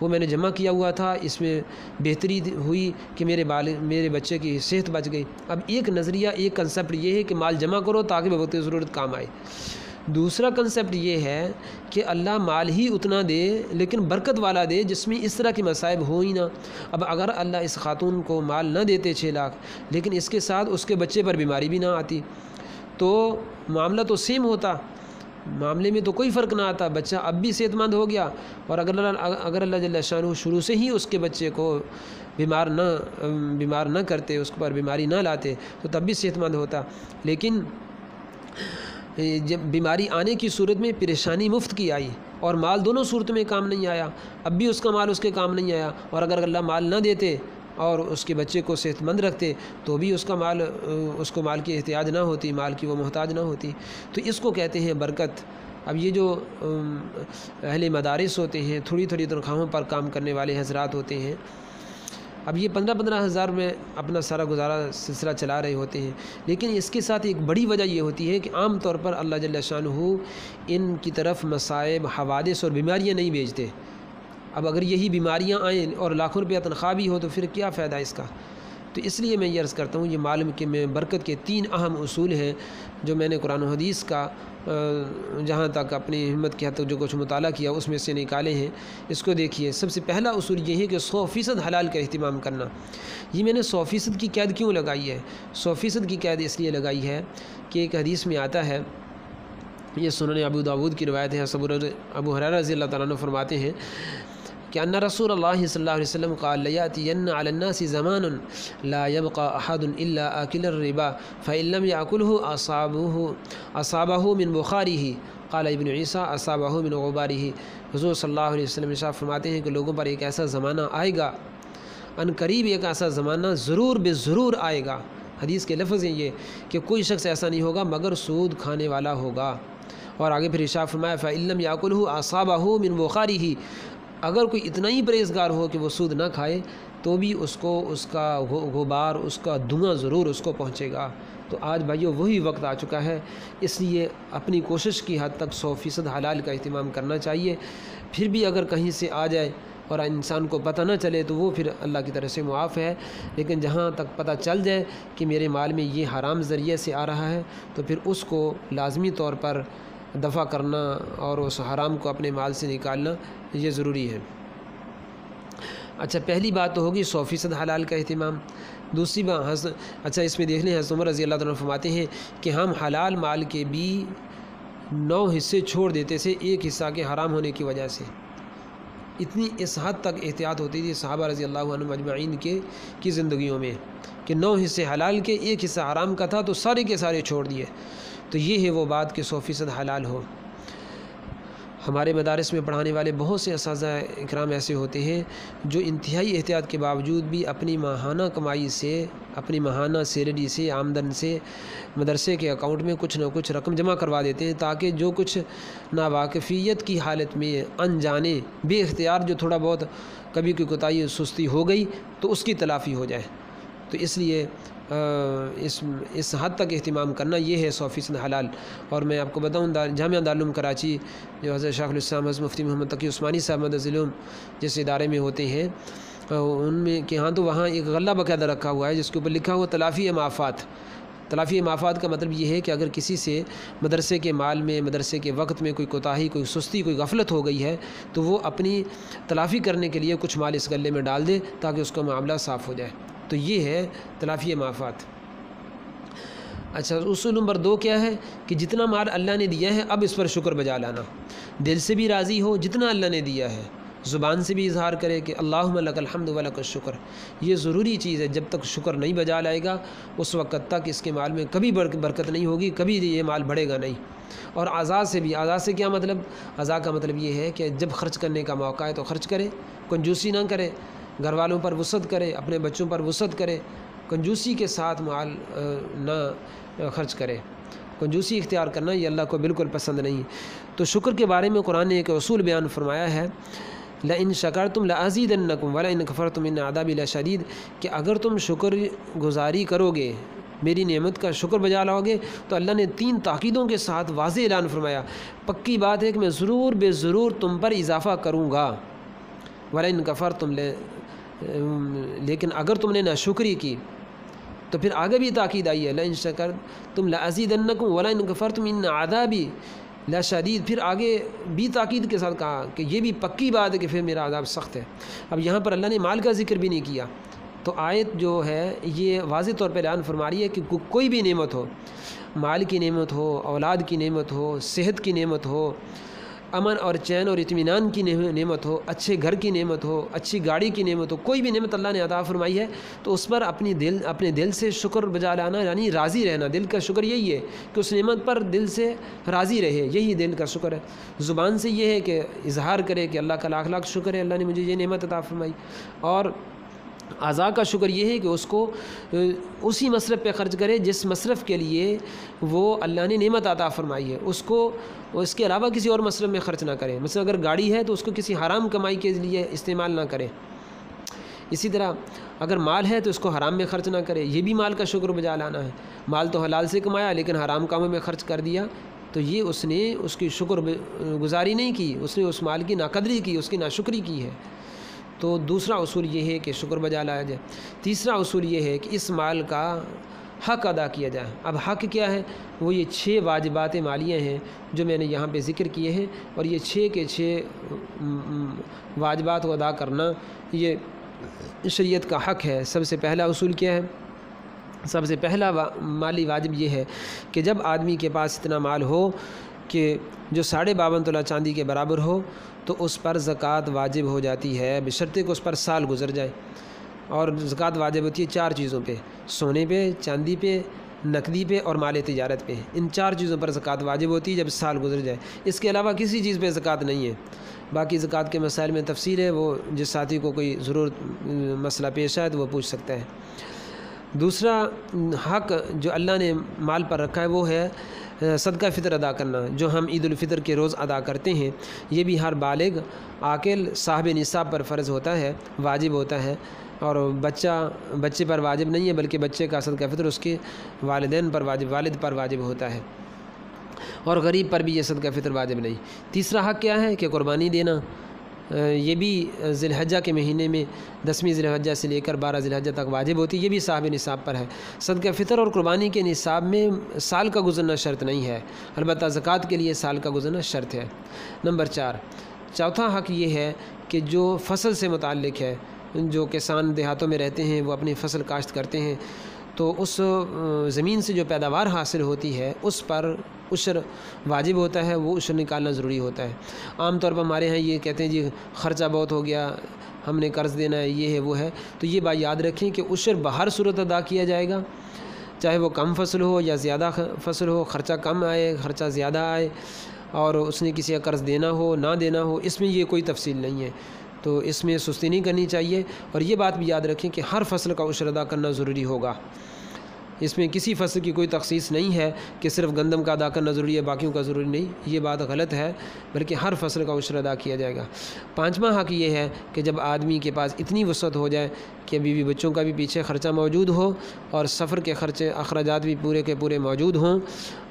وہ میں نے جمع کیا ہوا تھا، اس میں بہتری ہوئی کہ میرے بچے کی صحت بچ گئی۔ اب ایک نظریہ، ایک کنسیپٹ یہ ہے کہ مال جمع کرو تاکہ بوقت ضرورت کام آئے۔ دوسرا کنسیپٹ یہ ہے کہ اللہ مال ہی اتنا دے لیکن برکت والا دے جس میں اس طرح کی مصائب ہو ہی نہ۔ اب اگر اللہ اس خاتون کو مال نہ دیتے 6 لاکھ، لیکن اس کے ساتھ اس کے بچے پر بیماری بھی نہ آتی تو معاملہ تو سیم ہوتا، معاملے میں تو کوئی فرق نہ آتا، بچہ اب بھی صحت مند ہو گیا، اور اگر اللہ جل شانہ شروع سے ہی اس کے بچے کو بیمار نہ کرتے، اس پر بیماری نہ لاتے تو تب بھی صحت مند ہوتا۔ لیکن جب بیماری آنے کی صورت میں پریشانی مفت کی آئی اور مال دونوں صورتوں میں کام نہیں آیا، اب بھی اس کا مال اس کے کام نہیں آیا، اور اگر اللہ مال نہ دیتے اور اس کے بچے کو صحت مند رکھتے تو بھی اس کو مال کی احتیاج نہ ہوتی، مال کی وہ محتاج نہ ہوتی۔ تو اس کو کہتے ہیں برکت۔ اب یہ جو اہل مدارس ہوتے ہیں، تھوڑی تھوڑی تنخواہوں پر کام کرنے والے حضرات ہوتے ہیں، اب یہ 15-15 ہزار میں اپنا سارا گزارا سلسلہ چلا رہے ہوتے ہیں، لیکن اس کے ساتھ ایک بڑی وجہ یہ ہوتی ہے کہ عام طور پر اللہ جل شانہ ان کی طرف مصائب، حوادث اور بیماریاں نہیں بھیجتے۔ اب اگر یہی بیماریاں آئیں اور لاکھوں روپیہ تنخواہ بھی ہو تو پھر کیا فائدہ اس کا؟ تو اس لیے میں یہ عرض کرتا ہوں، یہ معلوم کہ میں برکت کے 3 اہم اصول ہیں جو میں نے قرآن و حدیث کا جہاں تک اپنی ہمت کے حد تک جو کچھ مطالعہ کیا اس میں سے نکالے ہیں۔ اس کو دیکھیے، سب سے پہلا اصول یہ ہے کہ 100% حلال کا اہتمام کرنا۔ یہ میں نے 100% کی قید کیوں لگائی ہے؟ 100% کی قید اس لیے لگائی ہے کہ ایک حدیث میں آتا ہے، یہ سنن ابو داود کی روایت ہے، ابو ہریرہ رضی اللہ تعالیٰ عنہ فرماتے ہیں کہ ان رسول اللہ صلی اللہ علیہ وسلم قال لیاتین علی الناس زمان لا يبقى احد الا آکل الربا فإن لم يأكله اصابه من بخاره قال ابن عیسیٰ اصابه من غباره۔ حضور صلی اللہ علیہ وسلم ارشاد فرماتے ہیں کہ لوگوں پر ایک ایسا زمانہ آئے گا، ان قریب ایک ایسا زمانہ ضرور بے ضرور آئے گا، حدیث کے لفظ ہیں یہ، کہ کوئی شخص ایسا نہیں ہوگا مگر سود کھانے والا ہوگا۔ اور آگے پھر ارشاد فرمایا فإن لم يأكله اصابه من بخاره، اگر کوئی اتنا ہی پرہیزگار ہو کہ وہ سود نہ کھائے تو بھی اس کو اس کا غبار، اس کا دھواں ضرور اس کو پہنچے گا۔ تو آج بھائیو وہی وقت آ چکا ہے، اس لیے اپنی کوشش کی حد تک 100% حلال کا اہتمام کرنا چاہیے۔ پھر بھی اگر کہیں سے آ جائے اور انسان کو پتہ نہ چلے تو وہ پھر اللہ کی طرف سے معاف ہے، لیکن جہاں تک پتہ چل جائے کہ میرے مال میں یہ حرام ذریعے سے آ رہا ہے تو پھر اس کو لازمی طور پر دفع کرنا اور اس حرام کو اپنے مال سے نکالنا یہ ضروری ہے۔ اچھا، پہلی بات تو ہوگی 100% حلال کا اہتمام۔ دوسری بات، اچھا اس میں دیکھ لیں، حضرت عمر رضی اللہ عنہ فرماتے ہیں کہ ہم حلال مال کے بھی 9 حصے چھوڑ دیتے تھے ایک حصہ کے حرام ہونے کی وجہ سے۔ اتنی اس حد تک احتیاط ہوتی تھی صحابہ رضی اللہ عنہم اجمعین کی زندگیوں میں کہ 9 حصے حلال کے، ایک حصہ حرام کا تھا تو سارے کے سارے چھوڑ دیے۔ تو یہ ہے وہ بات کہ 100% حلال ہو۔ ہمارے مدارس میں پڑھانے والے بہت سے اساتذہ اکرام ایسے ہوتے ہیں جو انتہائی احتیاط کے باوجود بھی اپنی ماہانہ کمائی سے، اپنی ماہانہ سیلری سے، آمدن سے مدرسے کے اکاؤنٹ میں کچھ نہ کچھ رقم جمع کروا دیتے ہیں تاکہ جو کچھ ناواقفیت کی حالت میں انجانے بے اختیار جو تھوڑا بہت کبھی کوئی کوتاہی سستی ہو گئی تو اس کی تلافی ہو جائے۔ تو اس لیے اس حد تک اہتمام کرنا یہ ہے 100% حلال۔ اور میں آپ کو بتاؤں، جامعہ دارالعلوم کراچی جو حضرت شیخ الاسلام حضرت مفتی محمد تقی عثمانی صاحب مدظ العلوم جس ادارے میں ہوتے ہیں، ان میں کہ ہاں تو وہاں ایک غلہ باقاعدہ رکھا ہوا ہے جس کے اوپر لکھا ہوا تلافی مآفات، تلافی مافات کا مطلب یہ ہے کہ اگر کسی سے مدرسے کے مال میں، مدرسے کے وقت میں کوئی کوتاہی، کوئی سستی، کوئی غفلت ہو گئی ہے تو وہ اپنی تلافی کرنے کے لیے کچھ مال اس غلے میں ڈال دے تاکہ اس کا معاملہ صاف ہو جائے۔ تو یہ ہے تلافی مافات۔ اچھا، اصول نمبر 2 کیا ہے کہ جتنا مال اللہ نے دیا ہے اب اس پر شکر بجا لانا، دل سے بھی راضی ہو جتنا اللہ نے دیا ہے، زبان سے بھی اظہار کرے کہ اللہم لک الحمد ولک الشکر۔ یہ ضروری چیز ہے، جب تک شکر نہیں بجا لائے گا اس وقت تک اس کے مال میں کبھی برکت نہیں ہوگی، کبھی یہ مال بڑھے گا نہیں۔ اور اعضاء سے بھی، اعضاء سے کیا مطلب؟ اعضاء کا مطلب یہ ہے کہ جب خرچ کرنے کا موقع ہے تو خرچ کرے، کنجوسی نہ کرے، گھر والوں پر وسعت کرے، اپنے بچوں پر وسعت کرے، کنجوسی کے ساتھ مال نہ خرچ کرے۔ کنجوسی اختیار کرنا یہ اللہ کو بالکل پسند نہیں۔ تو شکر کے بارے میں قرآن نے ایک اصول بیان فرمایا ہے، لَإِن شَكَرْتُمْ لَأَزِيدَنَّكُمْ وَلَئِنْ كَفَرْتُمْ إِنَّ عَذَابِي لَشَدِيدٌ، کہ اگر تم شکر گزاری کرو گے، میری نعمت کا شکر بجا لاؤ گے، تو اللہ نے 3 تاکیدوں کے ساتھ واضح اعلان فرمایا، پکی بات ہے کہ میں ضرور بے ضرور تم پر اضافہ کروں گا۔ وَلَئِن كَفَرْتُمْ، لیکن اگر تم نے ناشکری کی تو پھر آگے بھی تاکید آئی ہے، لَإِن شَكَرْتُمْ لَأَزِيدَنَّكُمْ وَلَئِن كَفَرْتُمْ إِنَّ عَذَابِي لَشَدِيدٌ، پھر آگے بھی تاکید کے ساتھ کہا کہ یہ بھی پکی بات ہے کہ پھر میرا عذاب سخت ہے۔ اب یہاں پر اللہ نے مال کا ذکر بھی نہیں کیا، تو آیت جو ہے یہ واضح طور پہ اعلان فرما رہی ہے کہ کوئی بھی نعمت ہو، مال کی نعمت ہو، اولاد کی نعمت ہو، صحت کی نعمت ہو، امن اور چین اور اطمینان کی نعمت ہو، اچھے گھر کی نعمت ہو، اچھی گاڑی کی نعمت ہو، کوئی بھی نعمت اللہ نے عطا فرمائی ہے تو اس پر اپنے دل سے شکر بجا لانا، یعنی راضی رہنا۔ دل کا شکر یہی ہے کہ اس نعمت پر دل سے راضی رہے، یہی دل کا شکر ہے۔ زبان سے یہ ہے کہ اظہار کرے کہ اللہ کا لاکھ لاکھ شکر ہے، اللہ نے مجھے یہ نعمت عطا فرمائی۔ اور اعضاء کا شکر یہ ہے کہ اس کو اسی مصرف پہ خرچ کرے جس مصرف کے لیے وہ اللہ نے نعمت عطا فرمائی ہے، اس کو اس کے علاوہ کسی اور مصرف میں خرچ نہ کرے۔ مثلا اگر گاڑی ہے تو اس کو کسی حرام کمائی کے لیے استعمال نہ کرے۔ اسی طرح اگر مال ہے تو اس کو حرام میں خرچ نہ کرے، یہ بھی مال کا شکر بجا لانا ہے۔ مال تو حلال سے کمایا لیکن حرام کاموں میں خرچ کر دیا تو یہ اس نے اس کی شکر گزاری نہیں کی، اس نے اس مال کی ناقدری کی، اس کی ناشکری کی ہے۔ تو دوسرا اصول یہ ہے کہ شکر بجا لایا جائے۔ تیسرا اصول یہ ہے کہ اس مال کا حق ادا کیا جائے۔ اب حق کیا ہے؟ وہ یہ 6 واجبات مالیہ ہیں جو میں نے یہاں پہ ذکر کیے ہیں، اور یہ 6 کے 6 واجبات کو ادا کرنا یہ شریعت کا حق ہے۔ سب سے پہلا اصول کیا ہے؟ سب سے پہلا مالی واجب یہ ہے کہ جب آدمی کے پاس اتنا مال ہو کہ جو 52.5 تولہ چاندی کے برابر ہو تو اس پر زکوٰۃ واجب ہو جاتی ہے، بشرطے کہ اس پر سال گزر جائے۔ اور زکوٰۃ واجب ہوتی ہے 4 چیزوں پہ، سونے پہ، چاندی پہ، نقدی پہ اور مال تجارت پہ۔ ان 4 چیزوں پر زکوٰۃ واجب ہوتی ہے جب سال گزر جائے۔ اس کے علاوہ کسی چیز پہ زکوٰۃ نہیں ہے۔ باقی زکوٰۃ کے مسائل میں تفصیل ہے، وہ جس ساتھی کو کوئی ضرورت مسئلہ پیش آئے تو وہ پوچھ سکتا ہے۔ دوسرا حق جو اللہ نے مال پر رکھا ہے وہ ہے صدقہ فطر ادا کرنا، جو ہم عید الفطر کے روز ادا کرتے ہیں۔ یہ بھی ہر بالغ عاقل صاحب نصاب پر فرض ہوتا ہے، واجب ہوتا ہے، اور بچے پر واجب نہیں ہے بلکہ بچے کا صدقہ فطر اس کے والدین پر واجب، والد پر واجب ہوتا ہے، اور غریب پر بھی یہ صدقہ فطر واجب نہیں۔ تیسرا حق کیا ہے کہ قربانی دینا، یہ بھی ذی الحجہ کے مہینے میں 10ویں ذی الحجہ سے لے کر 12 ذی الحجہ تک واجب ہوتی ہے، یہ بھی صاحب نصاب پر ہے۔ صدقہ فطر اور قربانی کے نصاب میں سال کا گزرنا شرط نہیں ہے، البتہ زکوٰۃ کے لیے سال کا گزرنا شرط ہے۔ نمبر 4، چوتھا حق یہ ہے کہ جو فصل سے متعلق ہے، جو کسان دیہاتوں میں رہتے ہیں وہ اپنی فصل کاشت کرتے ہیں تو اس زمین سے جو پیداوار حاصل ہوتی ہے اس پر عشر واجب ہوتا ہے، وہ عشر نکالنا ضروری ہوتا ہے۔ عام طور پر ہمارے ہاں یہ کہتے ہیں جی خرچہ بہت ہو گیا، ہم نے قرض دینا ہے، یہ ہے وہ ہے، تو یہ بات یاد رکھیں کہ عشر بہر صورت ادا کیا جائے گا، چاہے وہ کم فصل ہو یا زیادہ فصل ہو، خرچہ کم آئے خرچہ زیادہ آئے، اور اس نے کسی کا قرض دینا ہو نہ دینا ہو، اس میں یہ کوئی تفصیل نہیں ہے، تو اس میں سستی نہیں کرنی چاہیے۔ اور یہ بات بھی یاد رکھیں کہ ہر فصل کا عشر ادا کرنا ضروری ہوگا، اس میں کسی فصل کی کوئی تخصیص نہیں ہے کہ صرف گندم کا ادا کرنا ضروری ہے باقیوں کا ضروری نہیں، یہ بات غلط ہے، بلکہ ہر فصل کا عشر ادا کیا جائے گا۔ 5واں حق یہ ہے کہ جب آدمی کے پاس اتنی وسعت ہو جائے کہ بیوی بچوں کا بھی پیچھے خرچہ موجود ہو اور سفر کے خرچے اخراجات بھی پورے کے پورے موجود ہوں،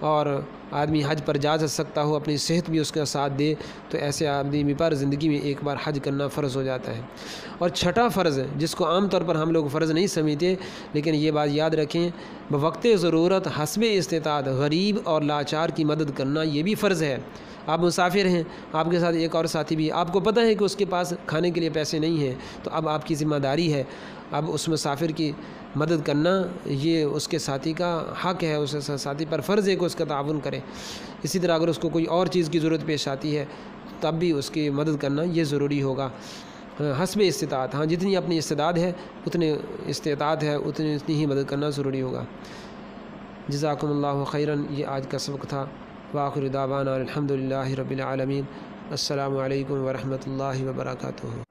اور آدمی حج پر جا سکتا ہو، اپنی صحت بھی اس کا ساتھ دے، تو ایسے آدمی پر زندگی میں ایک بار حج کرنا فرض ہو جاتا ہے۔ اور 6واں فرض جس کو عام طور پر ہم لوگ فرض نہیں سمجھتے، لیکن یہ بات یاد رکھیں بوقت ضرورت حسب استطاعت غریب اور لاچار کی مدد کرنا یہ بھی فرض ہے۔ آپ مسافر ہیں، آپ کے ساتھ ایک اور ساتھی بھی، آپ کو پتہ ہے کہ اس کے پاس کھانے کے لیے پیسے نہیں ہیں، تو اب آپ کی ذمہ داری ہے اب اس مسافر کی مدد کرنا، یہ اس کے ساتھی کا حق ہے، اس ساتھی پر فرض ہے کہ اس کا تعاون کرے۔ اسی طرح اگر اس کو کوئی اور چیز کی ضرورت پیش آتی ہے تب بھی اس کی مدد کرنا یہ ضروری ہوگا حسب استطاعت۔ ہاں جتنی اپنی استعداد ہے اتنے استطاعت ہے اتنی ہی مدد کرنا ضروری ہوگا۔ جزاکم اللہ خیراً، یہ آج کا سبق تھا۔ وآخر دعوانا الحمد للہ رب العالمین۔ السلام علیکم ورحمۃ اللہ وبرکاتہ۔